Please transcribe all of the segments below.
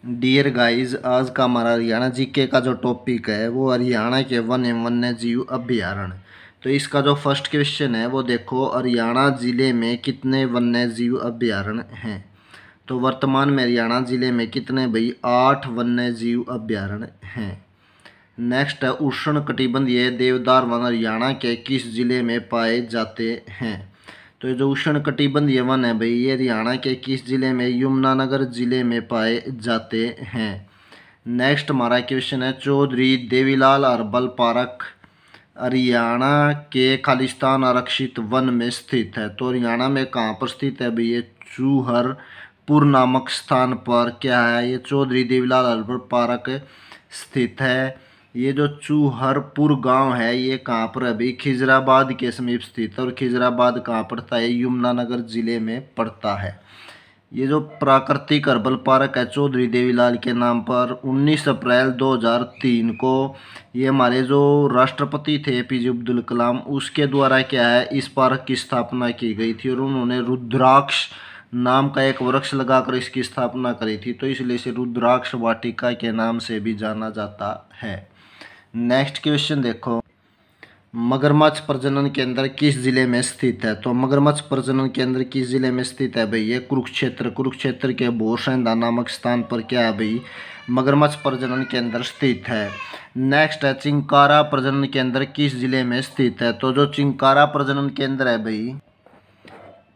Dear guys, आज का हमारा हरियाणा जीके का जो टॉपिक है वो हरियाणा के वन एवं वन्य जीव अभ्यारण्य। तो इसका जो फर्स्ट क्वेश्चन है वो देखो, हरियाणा जिले में कितने वन्य जीव अभ्यारण्य हैं। तो वर्तमान में हरियाणा जिले में कितने भाई 8 वन्य जीव अभ्यारण्य हैं। नेक्स्ट है उष्ण कटिबंधीय देवदार वन हरियाणा के किस जिले में पाए जाते हैं। तो ये जो उष्ण कटिबंधीय वन है भाई, ये हरियाणा के किस जिले में, यमुनानगर जिले में पाए जाते हैं। नेक्स्ट हमारा क्वेश्चन है चौधरी देवीलाल अर्बल पार्क हरियाणा के खालिस्तान आरक्षित वन में स्थित है। तो हरियाणा में कहाँ पर स्थित है भाई, ये चूहरपुर नामक स्थान पर क्या है, ये चौधरी देवीलाल अर्बल पार्क स्थित है। ये जो चूहरपुर गांव है ये कहाँ पर है भाई, खिजराबाद के समीप स्थित है। और खिजराबाद कहाँ पड़ता है, यमुनानगर जिले में पड़ता है। ये जो प्राकृतिक हर्बल पार्क है चौधरी देवीलाल के नाम पर 19 अप्रैल 2003 को ये हमारे जो राष्ट्रपति थे एपीजे अब्दुल कलाम, उसके द्वारा क्या है इस पार्क की स्थापना की गई थी। और उन्होंने रुद्राक्ष नाम का एक वृक्ष लगाकर इसकी स्थापना करी थी। तो इसलिए इसे रुद्राक्ष वाटिका के नाम से भी जाना जाता है। नेक्स्ट क्वेश्चन देखो, मगरमच्छ प्रजनन केंद्र किस जिले में स्थित है। तो मगरमच्छ प्रजनन केंद्र किस जिले में स्थित है भाई, ये कुरुक्षेत्र के बोरसेंधा नामक स्थान पर क्या है भाई, मगरमच्छ प्रजनन केंद्र स्थित है। नेक्स्ट है चिंकारा प्रजनन केंद्र किस जिले में स्थित है। तो जो चिंकारा प्रजनन केंद्र है भाई,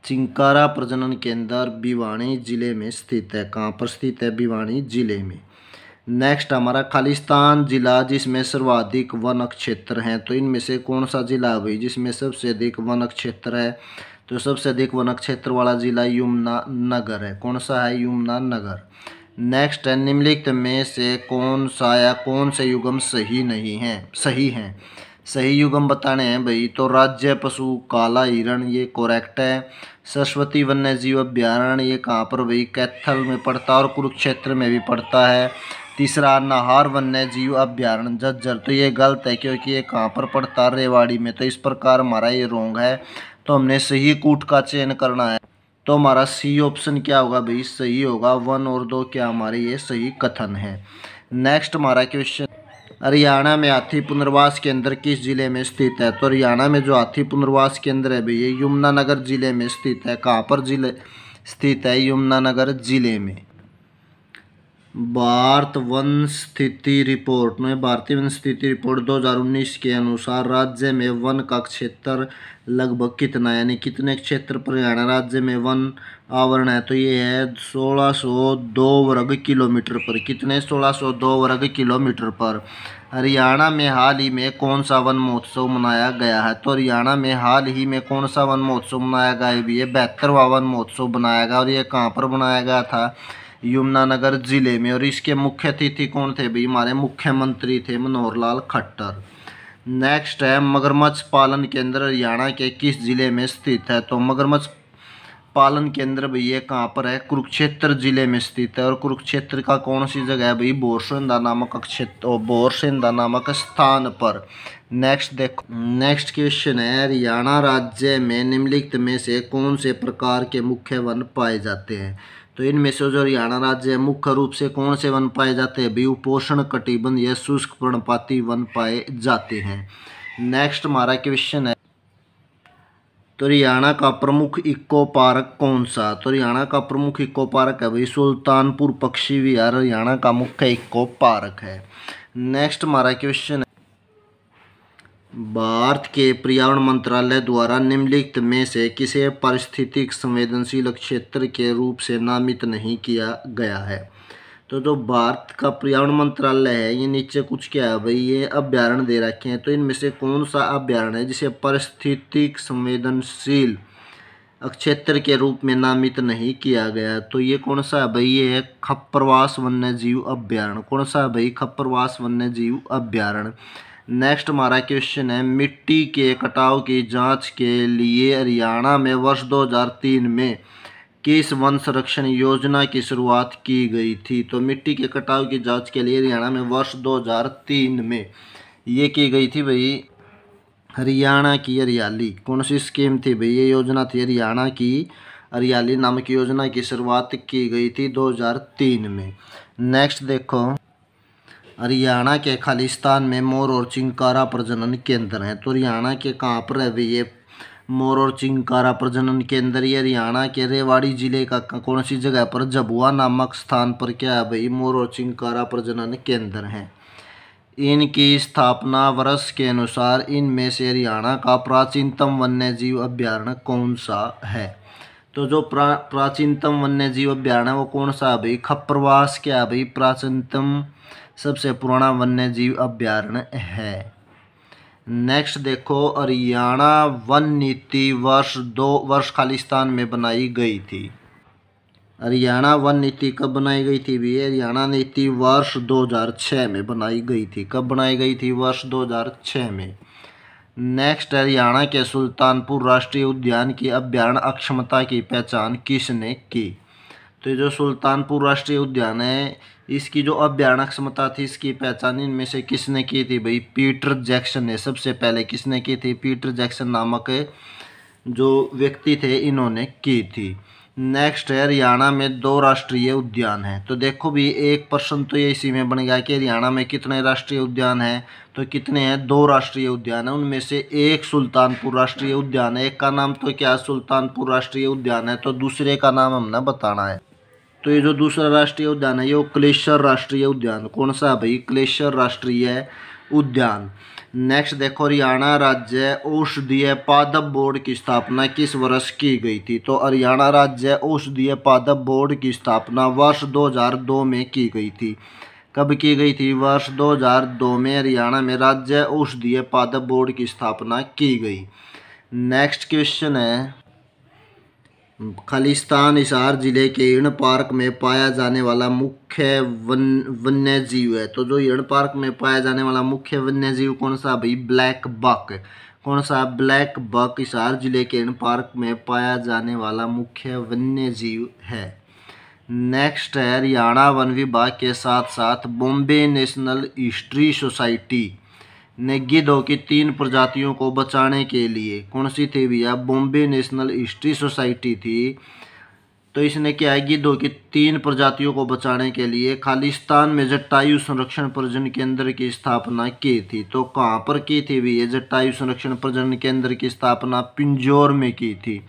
चिंकारा प्रजनन केंद्र भिवानी जिले में स्थित है। कहाँ पर स्थित है, भिवानी जिले में। नेक्स्ट हमारा खालिस्तान जिला जिसमें सर्वाधिक वन क्षेत्र हैं। तो इनमें से कौन सा जिला है भाई जिसमें सबसे अधिक वन क्षेत्र है। तो सबसे अधिक वन क्षेत्र वाला जिला यमुनानगर है। कौन सा है, यमुनानगर। नेक्स्ट है निम्नलिखित में से कौन सा या कौन से युग्म सही नहीं है, सही हैं। सही युग्म बताने हैं भाई, तो राज्य पशु काला हिरण ये करेक्ट है। सरस्वती वन्य जीव अभ्यारण्य ये कहाँ पर भाई, कैथल में पड़ता है और कुरुक्षेत्र में भी पड़ता है। तीसरा नाहर वन्य जीव अभ्यारण्य झज्जर, तो ये गलत है क्योंकि ये कहाँ पर पड़ता है, रेवाड़ी में। तो इस प्रकार हमारा ये रॉन्ग है। तो हमने सही कूट का चयन करना है। तो हमारा सी ऑप्शन क्या होगा भाई, सही होगा। 1 और 2 क्या हमारे ये सही कथन है। नेक्स्ट हमारा क्वेश्चन, हरियाणा में हाथी पुनर्वास केंद्र किस जिले में स्थित है। तो हरियाणा में जो हाथी पुनर्वास केंद्र है भाई ये यमुनानगर जिले में स्थित है। कहाँ पर जिले स्थित है, यमुनानगर जिले में। भारत वन स्थिति रिपोर्ट में, भारतीय वन स्थिति रिपोर्ट 2019 के अनुसार राज्य में वन का क्षेत्र लगभग कितना, यानी कितने क्षेत्र पर हरियाणा राज्य में वन आवरण है। तो ये है 1602 वर्ग किलोमीटर पर। कितने, 1602 वर्ग किलोमीटर पर। हरियाणा में हाल ही में कौन सा वन महोत्सव मनाया गया है। तो हरियाणा में हाल ही में कौन सा वन महोत्सव मनाया गया है भी, ये 72वां वन महोत्सव बनाया गया। और ये कहाँ पर बनाया गया था, यमुनानगर जिले में। और इसके मुख्य अतिथि कौन थे भाई, हमारे मुख्यमंत्री थे मनोहर लाल खट्टर। नेक्स्ट है मगरमच्छ पालन केंद्र हरियाणा के किस जिले में स्थित है। तो मगरमच्छ पालन केंद्र भैया कहाँ पर है, कुरुक्षेत्र जिले में स्थित है। और कुरुक्षेत्र का कौन सी जगह है भाई, बोरसेंधा नामक क्षेत्र, बोरसेंधा नामक स्थान पर। नेक्स्ट देखो, नेक्स्ट क्वेश्चन है हरियाणा राज्य में निम्नलिखित में से कौन से प्रकार के मुख्य वन पाए जाते हैं। तो इनमें से जो हरियाणा राज्य है मुख्य रूप से कौन से वन पाए जाते हैं भाई, उपोष्ण कटिबंध या शुष्क पर्णपाती वन पाए जाते हैं। नेक्स्ट हमारा क्वेश्चन है, तो हरियाणा का प्रमुख इको पार्क कौन सा। तो हरियाणा का प्रमुख इको पार्क है भाई सुल्तानपुर पक्षी विहार, हरियाणा का मुख्य इको पार्क है। नेक्स्ट हमारा क्वेश्चन है, भारत के पर्यावरण मंत्रालय द्वारा निम्नलिखित में से किसे पारिस्थितिक संवेदनशील क्षेत्र के रूप से नामित नहीं किया गया है। तो जो भारत का पर्यावरण मंत्रालय है ये नीचे कुछ क्या है भाई, ये अभ्यारण्य दे रखे हैं। तो इनमें से कौन सा अभ्यारण्य है जिसे पारिस्थितिक संवेदनशील क्षेत्र के रूप में नामित नहीं किया गया। तो ये कौन सा है भाई, ये है खप्परवास वन्य जीव अभ्यारण्य। कौन सा है भाई, खप्परवास वन्य जीव अभ्यारण्य। नेक्स्ट हमारा क्वेश्चन है, मिट्टी के कटाव की जांच के लिए हरियाणा में वर्ष 2003 में किस वन संरक्षण योजना की शुरुआत की गई थी। तो मिट्टी के कटाव की जांच के लिए हरियाणा में वर्ष 2003 में ये की गई थी भाई, हरियाणा की हरियाली। कौन सी स्कीम थी भाई, ये योजना थी हरियाणा की हरियाली नामक योजना की शुरुआत की गई थी 2003 में। नेक्स्ट देखो, हरियाणा के खालिस्तान में मोर और चिंकारा प्रजनन केंद्र हैं। तो हरियाणा के कहाँ पर है भाई ये मोर और चिंकारा प्रजनन केंद्र? ये हरियाणा के रेवाड़ी जिले का कौन सी जगह पर झबुआ नामक स्थान पर क्या है भाई मोर और चिंकारा प्रजनन केंद्र हैं। इनकी स्थापना वर्ष के अनुसार इनमें से हरियाणा का प्राचीनतम वन्यजीव अभ्यारण्य कौन सा है? तो जो प्राचीनतम वन्यजीव अभ्यारण्य वो कौन सा है भाई? खप्परवास क्या है भाई प्राचीनतम सबसे पुराना वन्यजीव अभ्यारण्य है। नेक्स्ट देखो, हरियाणा वन नीति वर्ष खालिस्तान में बनाई गई थी। हरियाणा वन नीति कब बनाई गई थी भी? हरियाणा नीति वर्ष 2006 में बनाई गई थी। कब बनाई गई थी? वर्ष 2006 में। नेक्स्ट, हरियाणा के सुल्तानपुर राष्ट्रीय उद्यान की अभ्यारण्य अक्षमता की पहचान किसने की? तो ये जो सुल्तानपुर राष्ट्रीय उद्यान है इसकी जो अभ्यारण्य क्षमता थी इसकी पहचान इनमें से किसने की थी भाई? पीटर जैक्सन ने। सबसे पहले किसने की थी? पीटर जैक्सन नामक जो व्यक्ति थे इन्होंने की थी। नेक्स्ट है, हरियाणा में 2 राष्ट्रीय उद्यान हैं। तो देखो भी एक प्रश्न तो ये इसी में बन गया कि हरियाणा में कितने राष्ट्रीय उद्यान हैं? तो कितने हैं? 2 राष्ट्रीय उद्यान है। उनमें से एक सुल्तानपुर राष्ट्रीय उद्यान है। एक का नाम तो क्या सुल्तानपुर राष्ट्रीय उद्यान है, तो दूसरे का नाम हमने बताना है। तो ये जो दूसरा राष्ट्रीय उद्यान है ये क्लेश्वर राष्ट्रीय उद्यान। कौन सा है भाई? क्लेश्वर राष्ट्रीय उद्यान। नेक्स्ट देखो, हरियाणा राज्य औषधीय पादप बोर्ड की स्थापना किस वर्ष की गई थी? तो हरियाणा राज्य औषधीय पादप बोर्ड की स्थापना वर्ष 2002 में की गई थी। कब की गई थी? वर्ष 2002 में हरियाणा में राज्य औषधीय पादप बोर्ड की स्थापना की गई। नेक्स्ट क्वेश्चन है, खालिस्तान हिसार जिले के हिरण पार्क में पाया जाने वाला मुख्य वन्य जीव है। तो जो हिरण पार्क में पाया जाने वाला मुख्य वन्य जीव कौन सा भाई? Black buck. कौन सा? ब्लैक बक हिसार जिले के हिरण पार्क में पाया जाने वाला मुख्य वन्य जीव है। नेक्स्ट है, हरियाणा वन विभाग के साथ साथ बॉम्बे नेशनल हिस्ट्री सोसाइटी ने गिद्धों की 3 प्रजातियों को बचाने के लिए, कौन सी थी भैया? बॉम्बे नेशनल हिस्ट्री सोसाइटी थी। तो इसने क्या है, गिद्धों की 3 प्रजातियों को बचाने के लिए खालिस्तान में जटायु संरक्षण प्रजनन केंद्र की स्थापना की थी। तो कहाँ पर की थी भैया जटायु संरक्षण प्रजनन केंद्र की स्थापना? पिंजौर में की थी।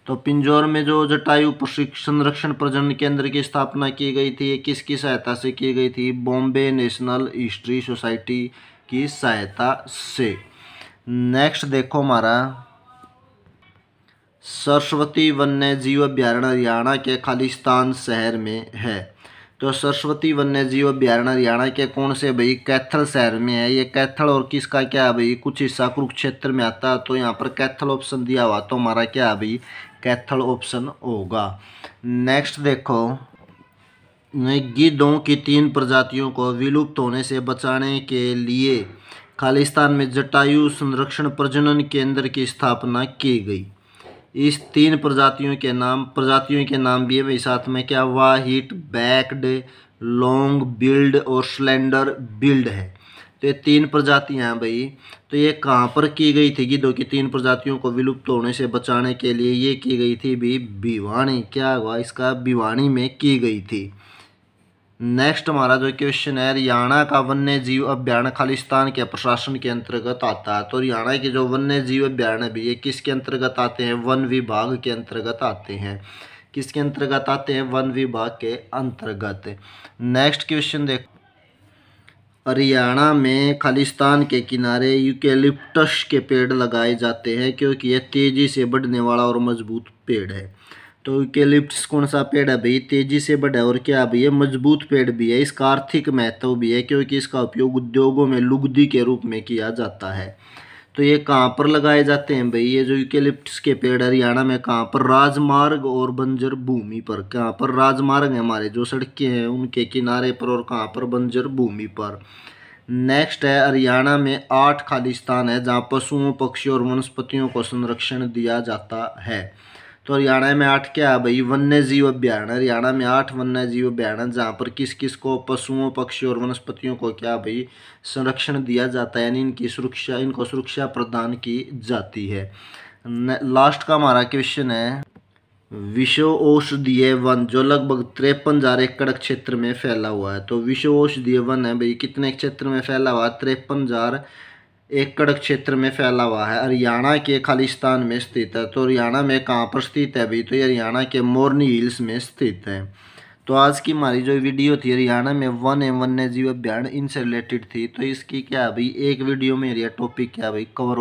तो पिंजौर में जो जटायु संरक्षण प्रजनन केंद्र की स्थापना की गई थी ये किसकी सहायता से की गई थी? बॉम्बे नेशनल हिस्ट्री सोसाइटी की सहायता से। नेक्स्ट देखो हमारा सरस्वती वन्य जीव अभ्यारण्य हरियाणा के खालिस्तान शहर में है। तो सरस्वती वन्य जीव अभ्यारण्य हरियाणा के कौन से भाई? कैथल शहर में है। ये कैथल और किसका क्या है भाई? कुछ हिस्सा कुरुक्षेत्र में आता है। तो यहाँ पर कैथल ऑप्शन दिया हुआ तो हमारा क्या है भाई? कैथल ऑप्शन होगा। नेक्स्ट देखो, गिद्धों की 3 प्रजातियों को विलुप्त होने से बचाने के लिए खालिस्तान में जटायु संरक्षण प्रजनन केंद्र की स्थापना की गई। इस 3 प्रजातियों के नाम भी है भाई साथ में क्या? व्हाइट बैक्ड, लॉन्ग बिल्ड और स्लेंडर बिल्ड है। तो ये 3 प्रजातियां हैं भाई। तो ये कहाँ पर की गई थी? गिद्धों की 3 प्रजातियों को विलुप्त होने से बचाने के लिए ये की गई थी भी भिवानी। क्या हुआ इसका? भिवानी में की गई थी। नेक्स्ट हमारा जो क्वेश्चन है, हरियाणा का वन्य जीव अभ्यारण्य खालिस्तान के प्रशासन के अंतर्गत आता है। तो हरियाणा के जो वन्य जीव अभ्यारण्य भी ये किसके अंतर्गत आते हैं? वन विभाग के अंतर्गत आते हैं। किसके अंतर्गत आते हैं? वन विभाग के अंतर्गत। नेक्स्ट क्वेश्चन देखो, हरियाणा में खालिस्तान के किनारे यूकेलिप्टस के पेड़ लगाए जाते हैं क्योंकि यह तेजी से बढ़ने वाला और मजबूत पेड़ है। तो यूकेलिप्टस कौन सा पेड़ है भाई? तेजी से बढ़ा और क्या भाई? ये मजबूत पेड़ भी है। इसका आर्थिक महत्व भी है क्योंकि इसका उपयोग उद्योगों में लुगदी के रूप में किया जाता है। तो ये कहाँ पर लगाए जाते हैं भाई? ये जो यूकेलिप्टस के पेड़ हरियाणा में कहाँ पर? राजमार्ग और बंजर भूमि पर। कहाँ पर? राजमार्ग है हमारे जो सड़कें हैं उनके किनारे पर और कहाँ पर? बंजर भूमि पर। नेक्स्ट है, हरियाणा में 8 खालिस्तान है जहाँ पशुओं, पक्षियों और वनस्पतियों को संरक्षण दिया जाता है। तो हरियाणा में 8 क्या है भाई? वन्य जीव अभ्यारण्य। हरियाणा में 8 वन्य जीव अभ्यारण्य जहाँ पर किस किस को? पशुओं, पक्षियों और वनस्पतियों को क्या भाई? संरक्षण दिया जाता है, यानी इनको सुरक्षा प्रदान की जाती है। लास्ट का हमारा क्वेश्चन है, विश्व औषधीय वन जो लगभग 53,000 एकड़ क्षेत्र में फैला हुआ है। तो विश्व औषधीय वन है भाई कितने क्षेत्र में फैला हुआ है? 53,000 एकड़ क्षेत्र में फैला हुआ है। हरियाणा के खालिस्तान में स्थित है। तो हरियाणा में कहाँ पर स्थित है भाई? तो ये हरियाणा के मोरनी हिल्स में स्थित है। तो आज की हमारी जो वीडियो थी हरियाणा में वन एवं वन्य जीव अभ्यारण्य इनसे रिलेटेड थी। तो इसकी क्या है भाई, एक वीडियो में एरिया टॉपिक क्या है भाई कवर